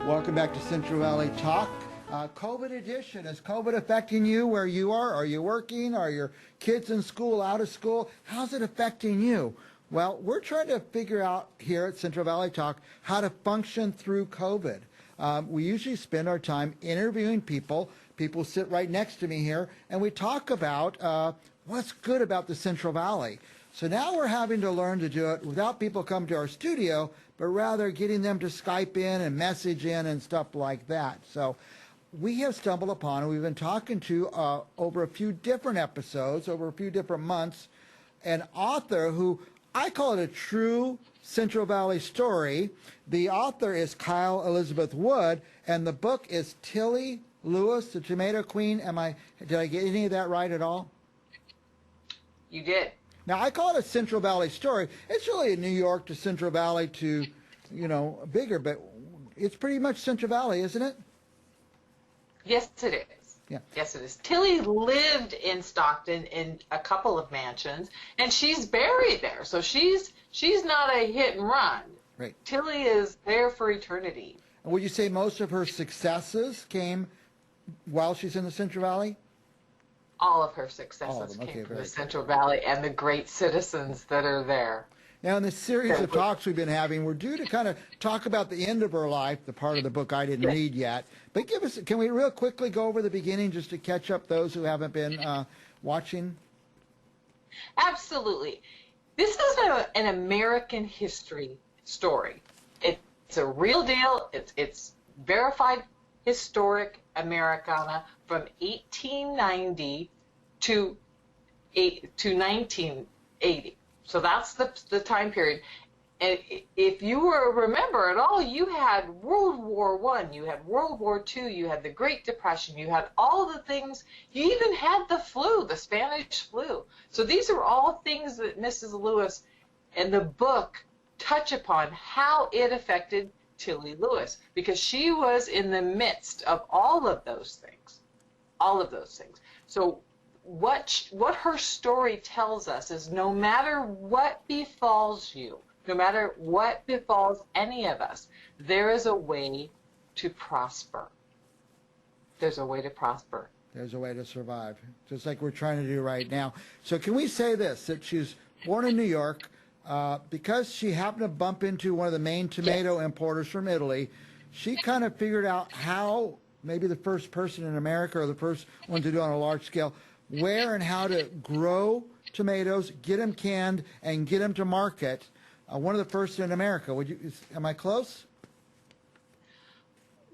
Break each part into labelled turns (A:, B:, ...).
A: Welcome back to Central Valley Talk. COVID edition. Is COVID affecting you where you are? Are you working? Are your kids in school, out of school? How's it affecting you? Well, we're trying to figure out here at Central Valley Talk how to function through COVID. We usually spend our time interviewing people. People sit right next to me here, and we talk about what's good about the Central Valley. So now we're having to learn to do it without people coming to our studio, but rather getting them to Skype in and message in and stuff like that. So we have stumbled upon, and we've been talking to over a few different episodes, over a few different months, an author who I call it a true Central Valley story. The author is Kyle Elizabeth Wood, and the book is Tillie Lewis, the Tomato Queen. Did I get any of that right at all?
B: You did.
A: Now, I call it a Central Valley story. It's really a New York to Central Valley to, bigger, but it's pretty much Central Valley, isn't it?
B: Yes, it is.
A: Yeah.
B: Yes, it is. Tillie lived in Stockton in a couple of mansions, and she's buried there. So she's not a hit and run.
A: Right.
B: Tillie is there for eternity.
A: And would you say most of her successes came while she's in the Central Valley?
B: All of her successes came from the Central Valley and the great citizens that are there.
A: Now, in this series of talks we've been having, we're due to kind of talk about the end of her life, the part of the book I didn't read yet. But can we real quickly go over the beginning just to catch up those who haven't been watching?
B: Absolutely. This is an American history story. It's a real deal. It's verified historic Americana from 1890 to 1980. So that's the time period. And if you remember at all, you had World War I, you had World War II, you had the Great Depression, you had all the things, you even had the flu, the Spanish flu. So these are all things that Mrs. Lewis and the book touch upon how it affected Tillie Lewis, because she was in the midst of all of those things. So what her story tells us is no matter what befalls you, no matter what befalls any of us, there is a way to prosper. There's a way to prosper.
A: There's a way to survive, just like we're trying to do right now. So can we say this, that she's born in New York, because she happened to bump into one of the main tomato importers from Italy, she kind of figured out how, maybe the first person in America or the first one to do it on a large scale, where and how to grow tomatoes, get them canned, and get them to market. One of the first in America. Am I close?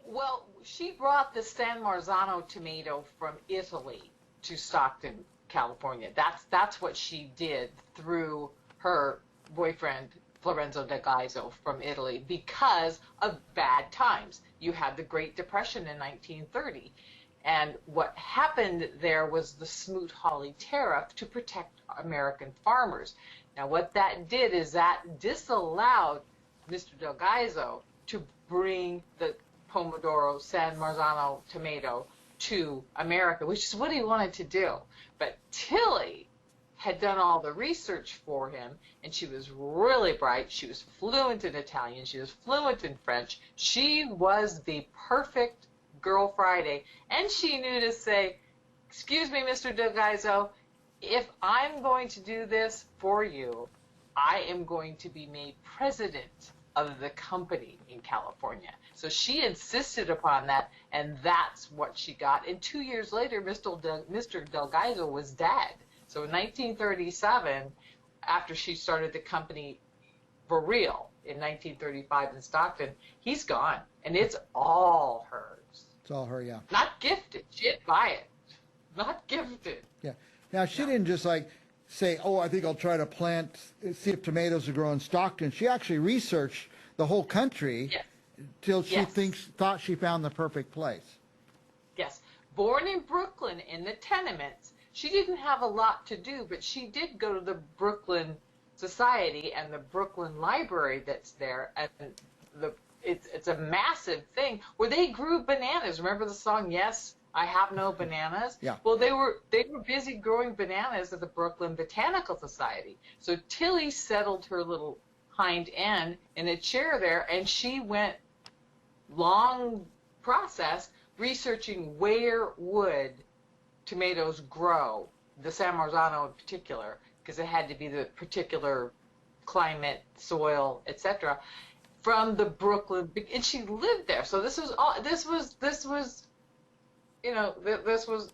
B: Well, she brought the San Marzano tomato from Italy to Stockton, California. That's what she did through her boyfriend, Lorenzo de Gaizo, from Italy, because of bad times. You had the Great Depression in 1930. And what happened there was the Smoot-Hawley tariff to protect American farmers. Now, what that did is that disallowed Mr. Del Gaizo to bring the Pomodoro San Marzano tomato to America, which is what he wanted to do. But Tillie had done all the research for him, and she was really bright. She was fluent in Italian. She was fluent in French. She was the perfect Girl Friday, and she knew to say, excuse me, Mr. Del Gaizo, if I'm going to do this for you, I am going to be made president of the company in California. So she insisted upon that, and that's what she got. And 2 years later, Mr. Del Gaizo was dead. So in 1937, after she started the company for real in 1935 in Stockton, he's gone, and it's all hers.
A: It's all her, yeah.
B: Not gifted. She didn't buy it. Not gifted.
A: Yeah. Now, she didn't just say, oh, I think I'll try to see if tomatoes will grow in Stockton. She actually researched the whole country till she thought she found the perfect place.
B: Yes. Born in Brooklyn in the tenements, she didn't have a lot to do, but she did go to the Brooklyn Society and the Brooklyn Library that's there, and it's a massive thing where they grew bananas. Remember the song, Yes, I Have No Bananas?
A: Yeah.
B: Well, they were busy growing bananas at the Brooklyn Botanical Society. So Tillie settled her little hind end in a chair there, and she went long process researching where would tomatoes grow, the San Marzano in particular, because it had to be the particular climate, soil, etc. From the Brooklyn, and she lived there. So this was all. This was, you know, this was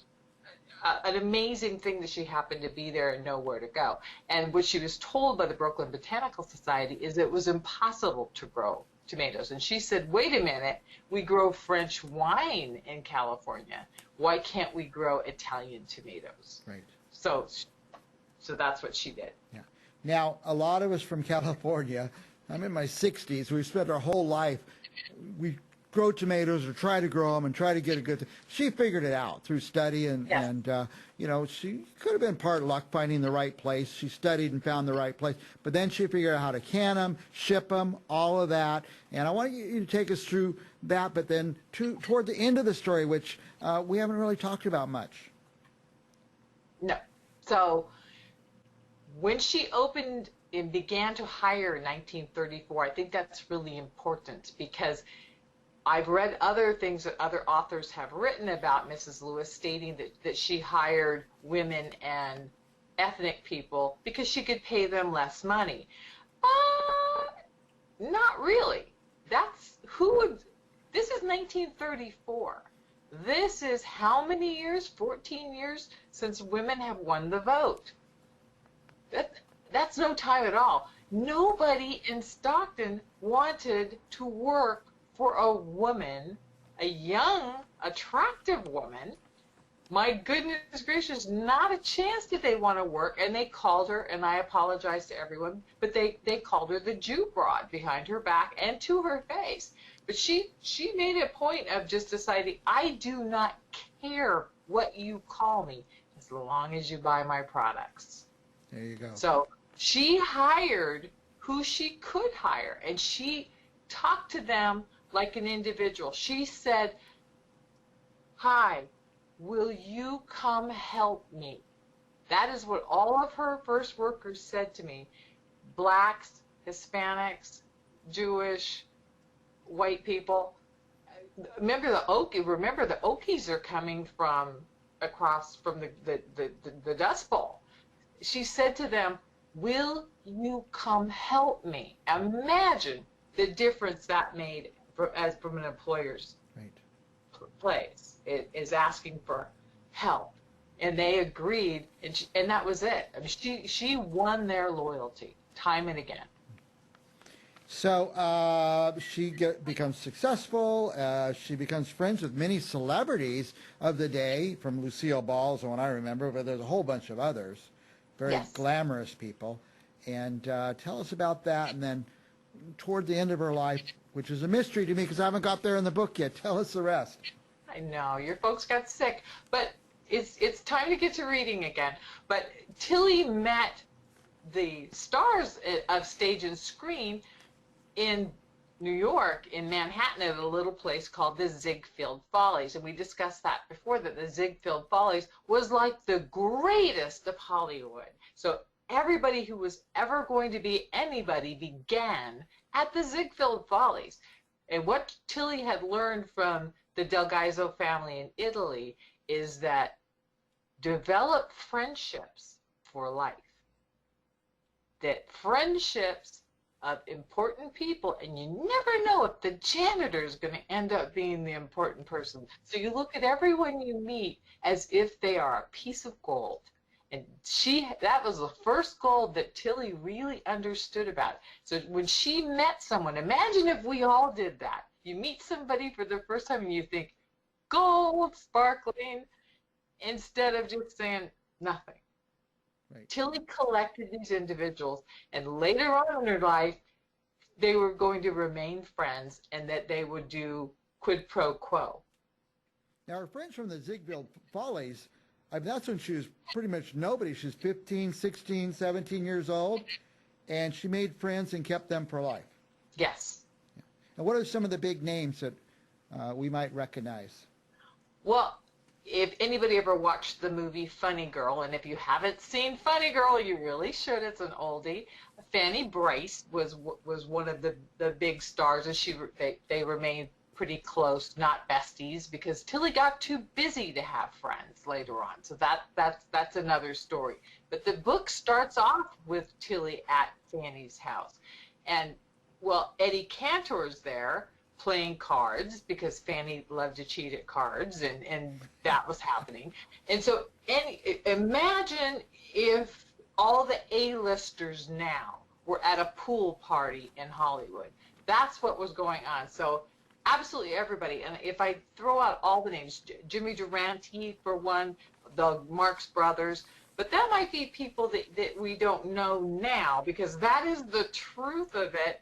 B: an amazing thing that she happened to be there and know where to go. And what she was told by the Brooklyn Botanical Society is it was impossible to grow tomatoes. And she said, wait a minute, we grow French wine in California. Why can't we grow Italian tomatoes?
A: Right.
B: So that's what she did.
A: Yeah. Now, a lot of us from California, I'm in my 60s, we've spent our whole life, we grow tomatoes or try to grow them and try to get a good. She figured it out through study and
B: Yes.
A: you know, she could have been part luck finding the right place. She studied and found the right place, but then she figured out how to can them, ship them, all of that. And I want you to take us through that, but then toward the end of the story, which we haven't really talked about much.
B: No. So when she opened and began to hire in 1934, I think that's really important because I've read other things that other authors have written about Mrs. Lewis, stating that she hired women and ethnic people because she could pay them less money. Not really. This is 1934. This is how many years? 14 years since women have won the vote. That's no time at all. Nobody in Stockton wanted to work for a woman, a young, attractive woman. My goodness gracious, not a chance did they want to work. And they called her, and I apologize to everyone, but they called her the Jew broad behind her back and to her face. But she made a point of just deciding, I do not care what you call me as long as you buy my products.
A: There you go.
B: So she hired who she could hire, and she talked to them like an individual. She said, hi, will you come help me? That is what all of her first workers said to me. Blacks, Hispanics, Jewish, white people. Remember the Okies are coming from across from the Dust Bowl. She said to them, will you come help me? Imagine the difference that made from an employer's place. It is asking for help. And they agreed, and that was it. I mean, she won their loyalty time and again.
A: So she becomes successful. She becomes friends with many celebrities of the day, from Lucille Ball is the one I remember, but there's a whole bunch of others, very glamorous people. And tell us about that. And then toward the end of her life, which is a mystery to me because I haven't got there in the book yet, tell us the rest.
B: I know, your folks got sick, but it's time to get to reading again. But Tillie met the stars of stage and screen in New York, in Manhattan, at a little place called the Ziegfeld Follies. And we discussed that before, that the Ziegfeld Follies was like the greatest of Hollywood. So everybody who was ever going to be anybody began at the Ziegfeld Follies. And what Tillie had learned from the Del Gaizo family in Italy is that develop friendships for life. That friendships of important people, and you never know if the janitor is going to end up being the important person. So you look at everyone you meet as if they are a piece of gold. And that was the first gold that Tillie really understood about. So when she met someone, imagine if we all did that. You meet somebody for the first time and you think, gold, sparkling, instead of just saying nothing.
A: Right.
B: Tillie collected these individuals, and later on in her life, they were going to remain friends, and that they would do quid pro quo.
A: Now, her friends from the Ziegfeld Follies, I mean, that's when she was pretty much nobody. She was 15, 16, 17 years old, and she made friends and kept them for life.
B: Yes.
A: Yeah. And what are some of the big names that we might recognize?
B: Well, if anybody ever watched the movie Funny Girl, and if you haven't seen Funny Girl, you really should. It's an oldie. Fanny Brice was one of the big stars, and they remained pretty close, not besties, because Tillie got too busy to have friends later on. So that's another story. But the book starts off with Tillie at Fanny's house. And, well, Eddie Cantor's there playing cards because Fanny loved to cheat at cards, and that was happening. And so imagine if all the A-listers now were at a pool party in Hollywood. That's what was going on. So absolutely everybody. And if I throw out all the names, Jimmy Durante for one, the Marx Brothers, but that might be people that we don't know now, because that is the truth of it.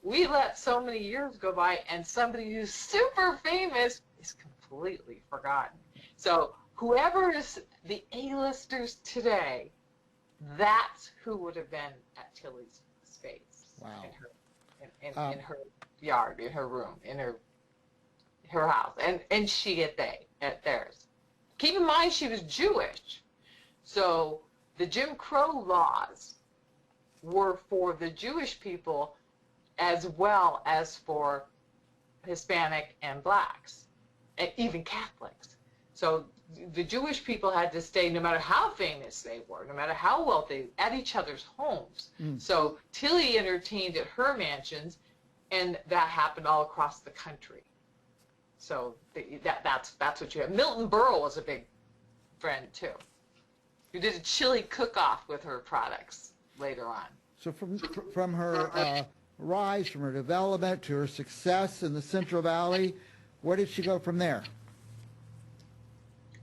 B: We let so many years go by, and somebody who's super famous is completely forgotten. So whoever is the A-listers today, that's who would have been at Tillie's space.
A: Wow.
B: In her yard, in her room, in her house, and she at theirs. Keep in mind she was Jewish, so the Jim Crow laws were for the Jewish people as well as for Hispanic and blacks, and even Catholics. So the Jewish people had to stay, no matter how famous they were, no matter how wealthy, at each other's homes. So Tillie entertained at her mansions, and that happened all across the country. So that's what you have. Milton Berle was a big friend too, who did a chili cook-off with her products later on.
A: So from her rise, from her development to her success in the Central Valley, where did she go from there?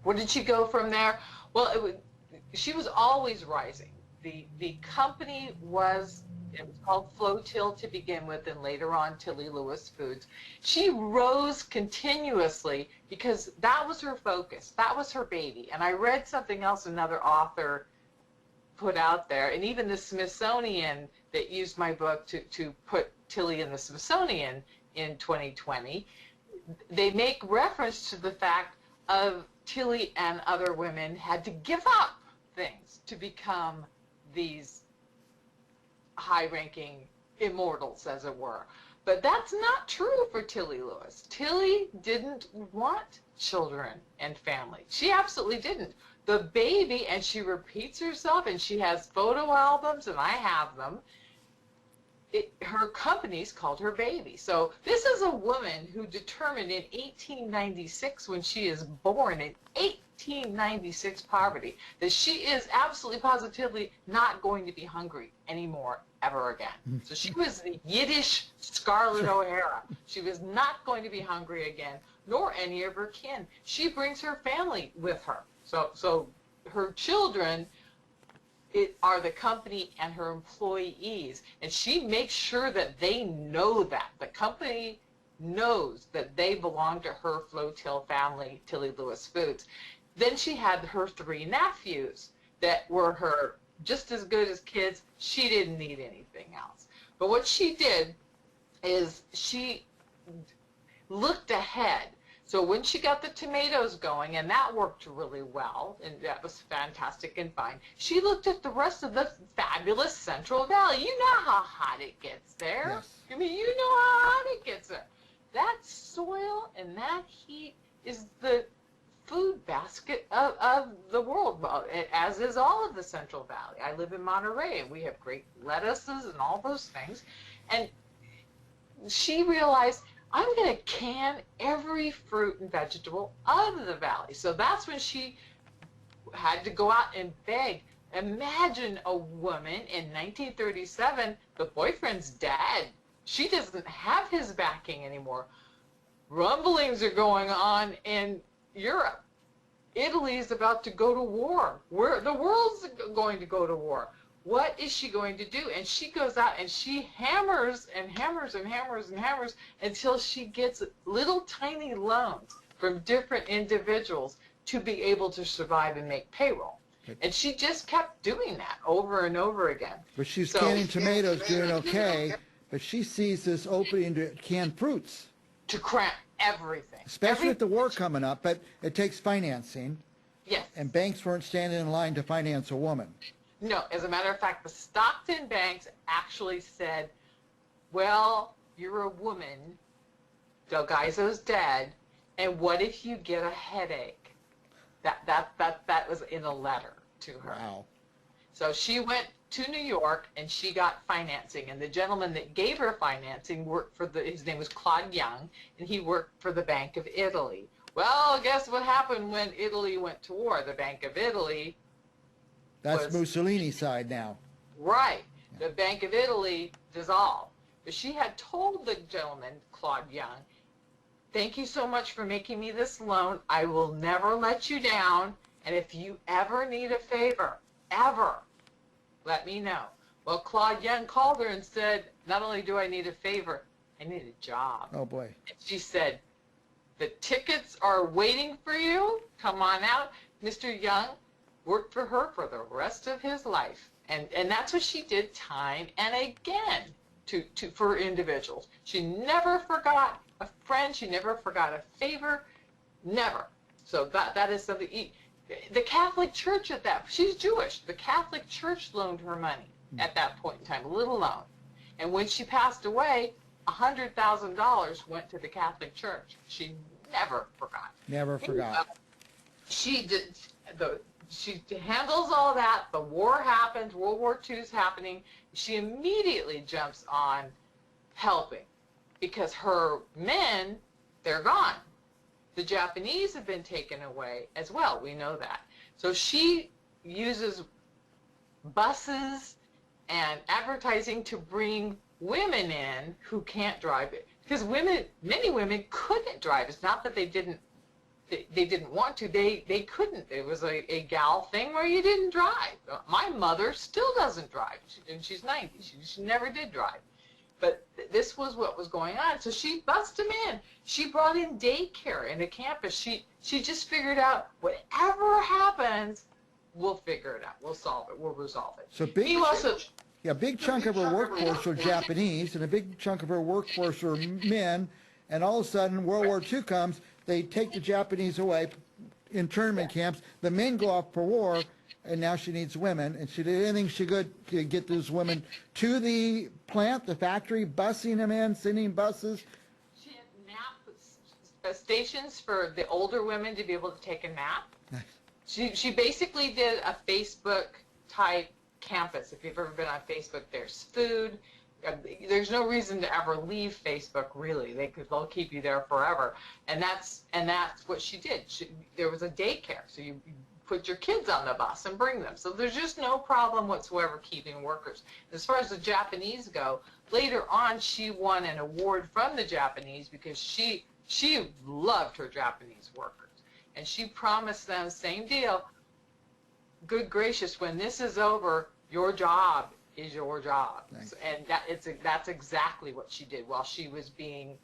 B: Where did she go from there? Well, she was always rising. The company was called Flotil to begin with, and later on Tillie Lewis Foods. She rose continuously because that was her focus. That was her baby. And I read something else another author put out there, and even the Smithsonian that used my book to put Tillie in the Smithsonian in 2020, they make reference to the fact of Tillie and other women had to give up things to become these high-ranking immortals, as it were. But that's not true for Tillie Lewis. Tillie didn't want children and family. She absolutely didn't. The baby, and she repeats herself, and she has photo albums, and I have them. Her company's called her baby. So this is a woman who determined in 1896, when she is born in 1896 poverty, that she is absolutely positively not going to be hungry anymore ever again. So she was the Yiddish Scarlett O'Hara. She was not going to be hungry again, nor any of her kin. She brings her family with her. So her children are the company and her employees, and she makes sure that they know that. The company knows that they belong to her Flotil family, Tillie Lewis Foods. Then she had her 3 nephews that were her just as good as kids. She didn't need anything else. But what she did is she looked ahead. So when she got the tomatoes going, and that worked really well, and that was fantastic and fine, she looked at the rest of the fabulous Central Valley. You know how hot it gets there.
A: Yes.
B: I mean, you know how hot it gets there. That soil and that heat is the food basket of the world, as is all of the Central Valley. I live in Monterey, and we have great lettuces and all those things. And she realized, I'm going to can every fruit and vegetable out of the valley. So that's when she had to go out and beg. Imagine a woman in 1937, the boyfriend's dead. She doesn't have his backing anymore. Rumblings are going on in Europe. Italy is about to go to war. The world's going to go to war. What is she going to do? And she goes out and she hammers and hammers and hammers and hammers until she gets little tiny loans from different individuals to be able to survive and make payroll. And she just kept doing that over and over again.
A: But she's canning tomatoes, doing okay, but she sees this opening to can fruits.
B: To cram everything.
A: Especially with the war coming up, but it takes financing.
B: Yes.
A: And banks weren't standing in line to finance a woman.
B: No, as a matter of fact, the Stockton banks actually said, well, you're a woman, Del Gaizo's dead, and what if you get a headache? That was in a letter to her.
A: Wow.
B: So she went to New York and she got financing, and the gentleman that gave her financing worked for his name was Claude Young, and he worked for the Bank of Italy. Well, guess what happened when Italy went to war? The Bank of Italy
A: That's
B: was
A: Mussolini's side now.
B: right.
A: Yeah.
B: The Bank of Italy dissolved. But she had told the gentleman, Claude Young, thank you so much for making me this loan. I will never let you down. And if you ever need a favor, ever, let me know. Well, Claude Young called her and said, not only do I need a favor, I need a job.
A: Oh, boy.
B: And she said, the tickets are waiting for you. Come on out. Mr. Young worked for her for the rest of his life. And that's what she did time and again for individuals. She never forgot a friend. She never forgot a favor. Never. So that is something. The Catholic Church she's Jewish. The Catholic Church loaned her money at that point in time, a little loan. And when she passed away, $100,000 went to the Catholic Church. She never forgot.
A: Never forgot.
B: She did she handles all that. The war happens. World War II is happening. She immediately jumps on helping because her men, they're gone. The Japanese have been taken away as well. We know that. So she uses buses and advertising to bring women in who can't drive it. Because many women couldn't drive. It's not that they didn't want to. They couldn't. It was a gal thing where you didn't drive. My mother still doesn't drive, and she's 90. She never did drive. But this was what was going on. So she bussed them in. She brought in daycare into campus. She just figured out whatever happens, we'll figure it out. We'll solve it. We'll resolve it.
A: So big chunk of her workforce were Japanese, and a big chunk of her workforce were men. And all of a sudden, World War II comes. They take the Japanese away, internment camps. The men go off for war, and now she needs women. And she did anything she could to get those women to the plant, the factory, busing them in, sending buses.
B: She had nap stations for the older women to be able to take a nap. She basically did a Facebook-type campus. If you've ever been on Facebook, there's food. There's no reason to ever leave Facebook, really. They'll keep you there forever, and that's what she did. There was a daycare, so you put your kids on the bus and bring them. So there's just no problem whatsoever keeping workers. As far as the Japanese go, later on she won an award from the Japanese because she loved her Japanese workers, and she promised them same deal. Good gracious, when this is over, your job is your job.
A: Nice.
B: And that's exactly what she did while she was being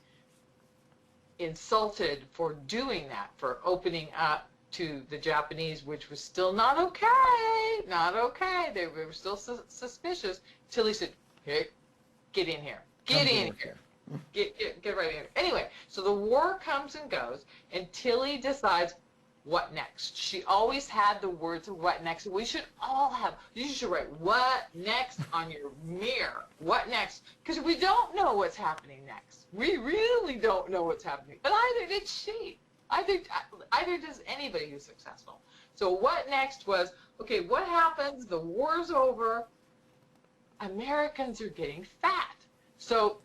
B: insulted for doing that, for opening up to the Japanese, which was still not okay. They were still suspicious. Tillie said, hey, get in here. Get in here. Get right in here. Anyway, so the war comes and goes, and Tillie decides, what next? She always had the words of what next. We should all have, you should write what next on your mirror. What next? Because we don't know what's happening next. We really don't know what's happening. But either did she. Either does anybody who's successful. So what next was, okay, what happens? The war's over. Americans are getting fat. So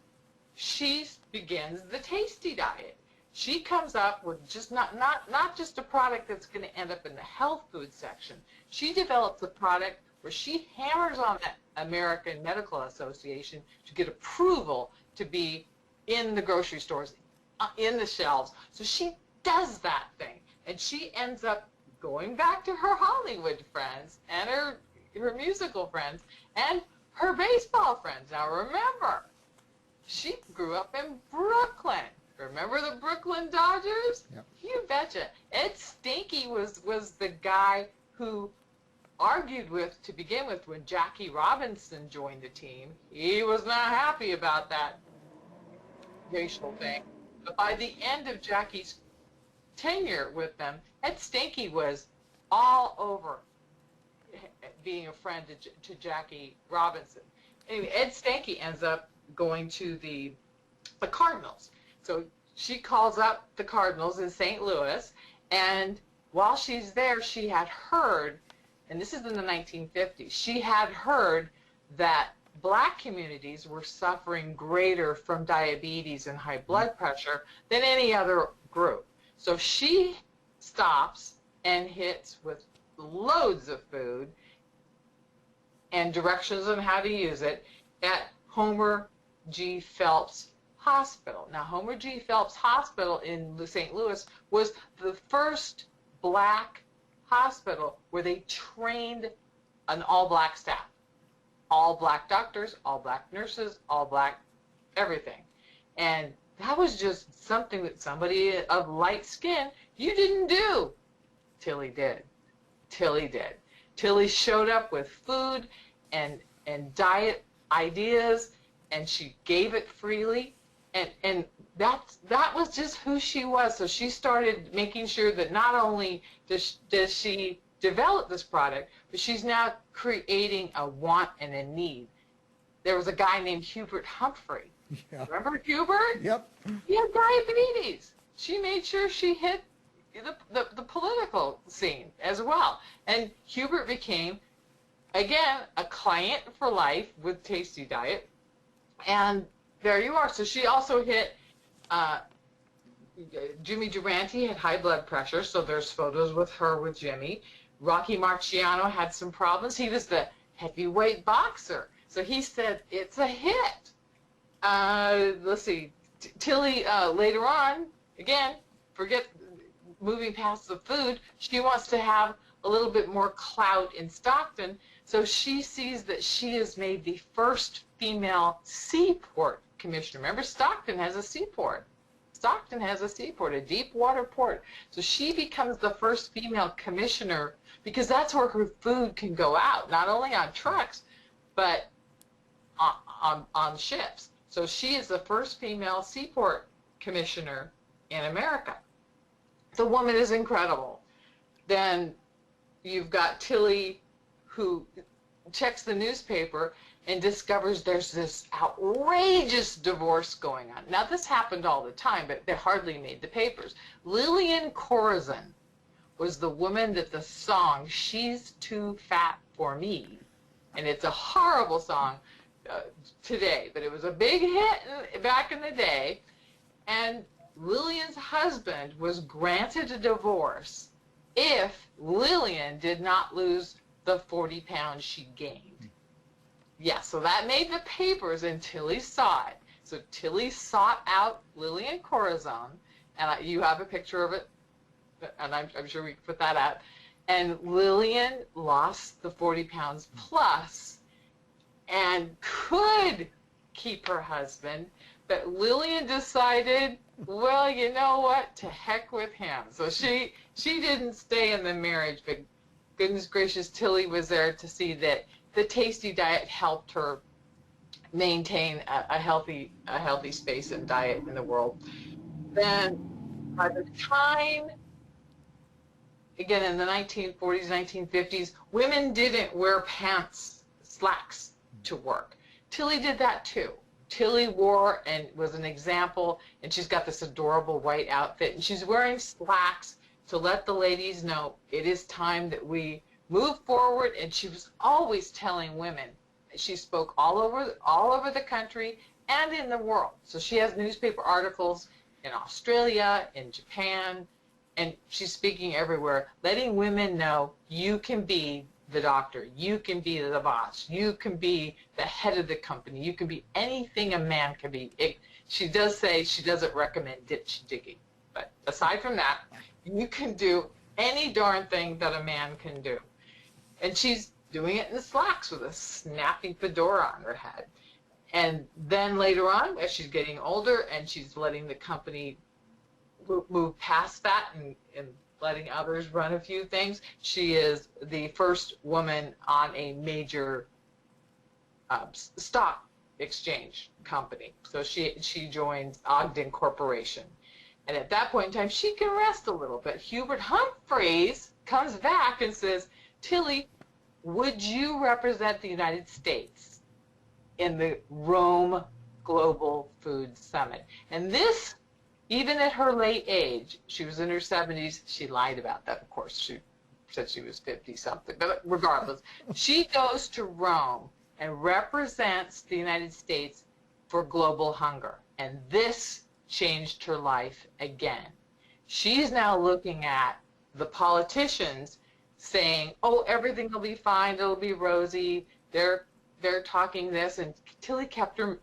B: she begins the tasty diet. She comes up with just not just a product that's going to end up in the health food section. She develops a product where she hammers on the American Medical Association to get approval to be in the grocery stores, in the shelves. So she does that thing, and she ends up going back to her Hollywood friends and her musical friends and her baseball friends. Now remember, she grew up in Brooklyn. Remember the Brooklyn Dodgers?
A: Yep.
B: You betcha. Ed Stinky was the guy who argued with, to begin with, when Jackie Robinson joined the team. He was not happy about that racial thing. But by the end of Jackie's tenure with them, Ed Stinky was all over being a friend to Jackie Robinson. Anyway, Ed Stinky ends up going to the Cardinals. So she calls up the Cardinals in St. Louis, and while she's there, she had heard, and this is in the 1950s, she had heard that black communities were suffering greater from diabetes and high blood pressure than any other group. So she stops and hits with loads of food and directions on how to use it at Homer G. Phelps Hospital. Now, Homer G. Phelps Hospital in St. Louis was the first black hospital where they trained an all-black staff. All black doctors, all black nurses, all black everything. And that was just something that somebody of light skin, you didn't do. Tillie did. Tillie did. Tillie showed up with food and diet ideas, and she gave it freely. And that was just who she was. So she started making sure that not only does she develop this product, but she's now creating a want and a need. There was a guy named Hubert Humphrey. Yeah. Remember Hubert?
A: Yep.
B: He had diabetes. She made sure she hit the political scene as well. And Hubert became, again, a client for life with Tasty Diet. And there you are. So she also hit Jimmy Durante had high blood pressure, so there's photos with her with Jimmy. Rocky Marciano had some problems. He was the heavyweight boxer. So he said, it's a hit. Let's see. Tillie, later on, again, forget moving past the food, she wants to have a little bit more clout in Stockton. So she sees that she has made the first female seaport commissioner. Remember, Stockton has a seaport. Stockton has a seaport, a deep water port. So she becomes the first female commissioner because that's where her food can go out, not only on trucks, but on ships. So she is the first female seaport commissioner in America. The woman is incredible. Then you've got Tillie, who checks the newspaper and discovers there's this outrageous divorce going on. Now, this happened all the time, but they hardly made the papers. Lillian Corazon was the woman that the song "She's Too Fat for Me," and it's a horrible song today, but it was a big hit back in the day, and Lillian's husband was granted a divorce if Lillian did not lose the 40 pounds she gained. Yeah, so that made the papers, and Tillie saw it. So Tillie sought out Lillian Corazon, and you have a picture of it, and I'm sure we can put that out. And Lillian lost the 40 pounds plus and could keep her husband, but Lillian decided, well, you know what, to heck with him. So she didn't stay in the marriage, but goodness gracious, Tillie was there to see that the Tasty Diet helped her maintain a healthy space and diet in the world. Then by the time, again in the 1940s, 1950s, women didn't wear pants, slacks to work. Tillie did that too. Tillie wore and was an example, and she's got this adorable white outfit, and she's wearing slacks to let the ladies know it is time that we move forward. And she was always telling women. She spoke all over the country and in the world. So she has newspaper articles in Australia, in Japan, and she's speaking everywhere, letting women know you can be the doctor, you can be the boss, you can be the head of the company, you can be anything a man can be. She does say she doesn't recommend ditch digging, but aside from that, you can do any darn thing that a man can do. And she's doing it in the slacks with a snappy fedora on her head. And then later on, as she's getting older and she's letting the company move past that and letting others run a few things, she is the first woman on a major stock exchange company. So she joins Ogden Corporation. And at that point in time, she can rest a little bit. Hubert Humphreys comes back and says, Tillie, would you represent the United States in the Rome Global Food Summit? And this even at her late age, she was in her 70s. She lied about that, of course. She said she was 50 something, but regardless, she goes to Rome and represents the United States for global hunger. And this changed her life again. She's now looking at the politicians saying, oh, everything will be fine, it'll be rosy. They're talking this, and Tillie kept her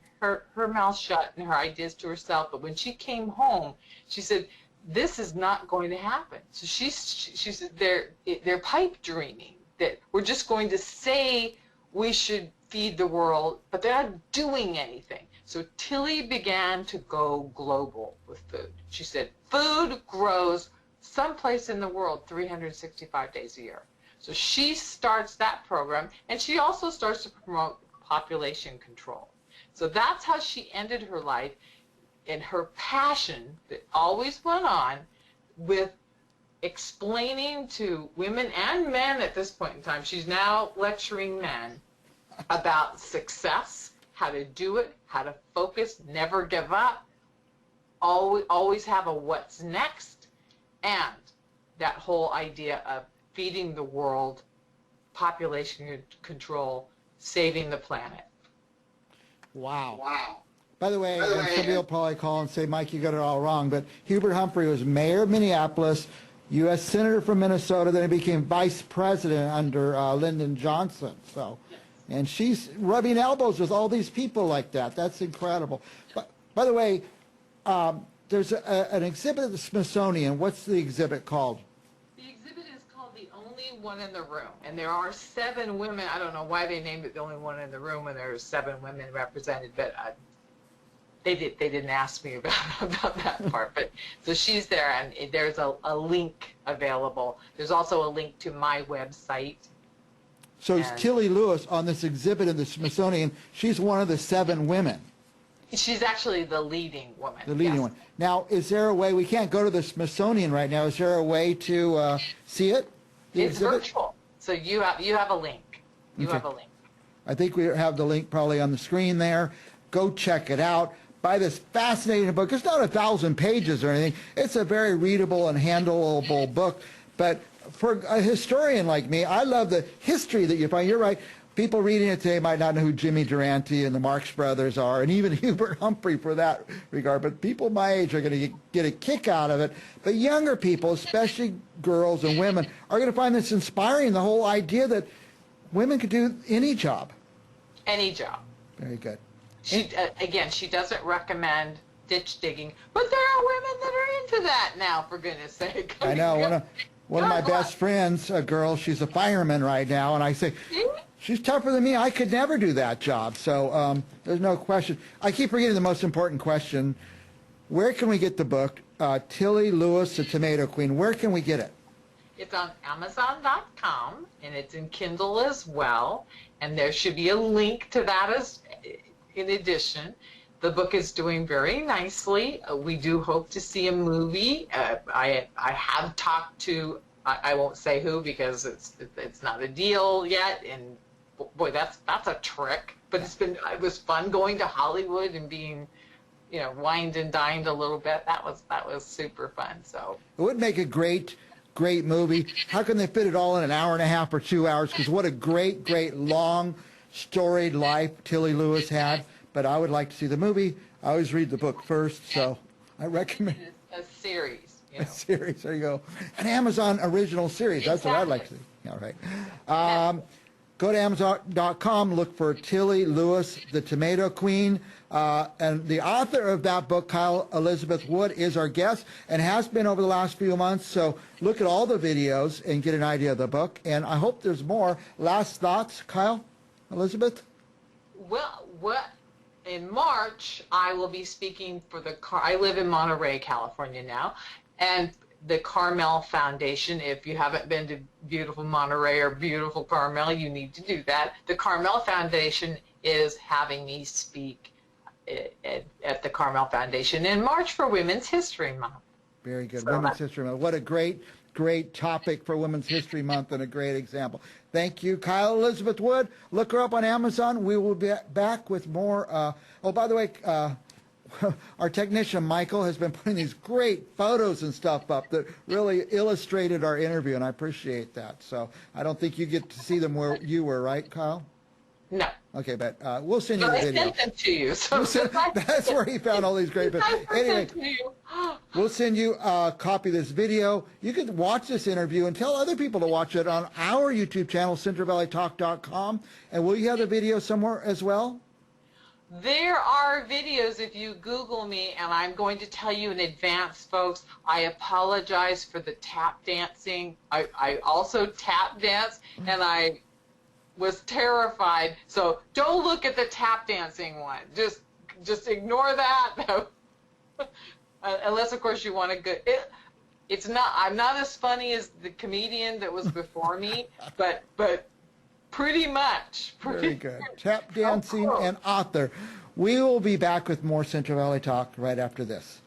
B: mouth shut and her ideas to herself. But when she came home, she said, this is not going to happen. So she said they're pipe dreaming, that we're just going to say we should feed the world, but they're not doing anything. So Tillie began to go global with food. She said, food grows someplace in the world 365 days a year. So she starts that program, and she also starts to promote population control. So that's how she ended her life, and her passion that always went on with explaining to women and men at this point in time. She's now lecturing men about success, how to do it, how to focus, never give up, always have a what's next, and that whole idea of feeding the world, population control, saving the planet.
A: Wow. Wow. By the way, and somebody will probably call and say, Mike, you got it all wrong, but Hubert Humphrey was mayor of Minneapolis, U.S. Senator from Minnesota, then he became vice president under Lyndon Johnson. So, and she's rubbing elbows with all these people like that. That's incredible. But, by the way, there's an exhibit at the Smithsonian. What's the exhibit called?
B: The exhibit is called The Only One in the Room, and there are 7 women. I don't know why they named it The Only One in the Room when there's 7 women represented, but they didn't ask me about that part. But so she's there, and there's a link available. There's also a link to my website.
A: So it's Tillie Lewis on this exhibit in the Smithsonian. She's one of the 7 women.
B: She's actually the leading woman.
A: The leading one. Now, is there a way, we can't go to the Smithsonian right now, is there a way to see it?
B: It's virtual. So you have a link. You have a link.
A: I think we have the link probably on the screen there. Go check it out. Buy this fascinating book. It's not 1,000 pages or anything. It's a very readable and handleable book. But for a historian like me, I love the history that you find. You're right. People reading it today might not know who Jimmy Durante and the Marx Brothers are, and even Hubert Humphrey for that regard. But people my age are going to get a kick out of it. But younger people, especially girls and women, are going to find this inspiring, the whole idea that women could do any job.
B: Any job.
A: Very good.
B: Again, she doesn't recommend ditch digging, but there are women that are into that now, for goodness sake.
A: I know. One of my best friends, a girl, she's a fireman right now, and I say, she's tougher than me. I could never do that job. So there's no question. I keep forgetting the most important question. Where can we get the book, Tillie Lewis, the Tomato Queen? Where can we get it?
B: It's on Amazon.com, and it's in Kindle as well. And there should be a link to that as in addition. The book is doing very nicely. We do hope to see a movie. I have talked to, I won't say who because it's not a deal yet. And boy, that's a trick. But it was fun going to Hollywood and being, wined and dined a little bit. That was super fun. So
A: it would make a great movie. How can they fit it all in an hour and a half or 2 hours? Because what a great long storied life Tillie Lewis had. But I would like to see the movie. I always read the book first, so I recommend
B: a series.
A: A series. There you go. An Amazon original series. That's what I'd like to see. All right. Go to Amazon.com. Look for Tillie Lewis, the Tomato Queen. And the author of that book, Kyle Elizabeth Wood, is our guest and has been over the last few months. So look at all the videos and get an idea of the book. And I hope there's more. Last thoughts, Kyle Elizabeth?
B: Well, in March, I will be speaking for I live in Monterey, California now, and the Carmel Foundation. If you haven't been to beautiful Monterey or beautiful Carmel, you need to do that. The Carmel Foundation is having me speak at the Carmel Foundation in March for Women's History Month.
A: Very good. Women's History Month. What a great topic for Women's History Month and a great example. Thank you, Kyle Elizabeth Wood. Look her up on Amazon. We will be back with more. Oh, by the way, our technician Michael has been putting these great photos and stuff up that really illustrated our interview, and I appreciate that. So I don't think you get to see them where you were, right, Kyle?
B: No.
A: Okay, but we'll send you
B: But
A: the
B: I
A: video.
B: sent them to you. So
A: That's where he found all these great videos.
B: I
A: Anyway,
B: sent them to you.
A: we'll send you a copy of this video. You can watch this interview and tell other people to watch it on our YouTube channel, CentralValleyTalk.com. And will you have the video somewhere as well?
B: There are videos if you Google me, and I'm going to tell you in advance, folks, I apologize for the tap dancing. I also tap dance, and I was terrified. So don't look at the tap dancing one. Just ignore that. Unless, of course, you want to go. It's not. I'm not as funny as the comedian that was before me, but pretty much.
A: Very good. Tap dancing and author. We will be back with more Central Valley Talk right after this.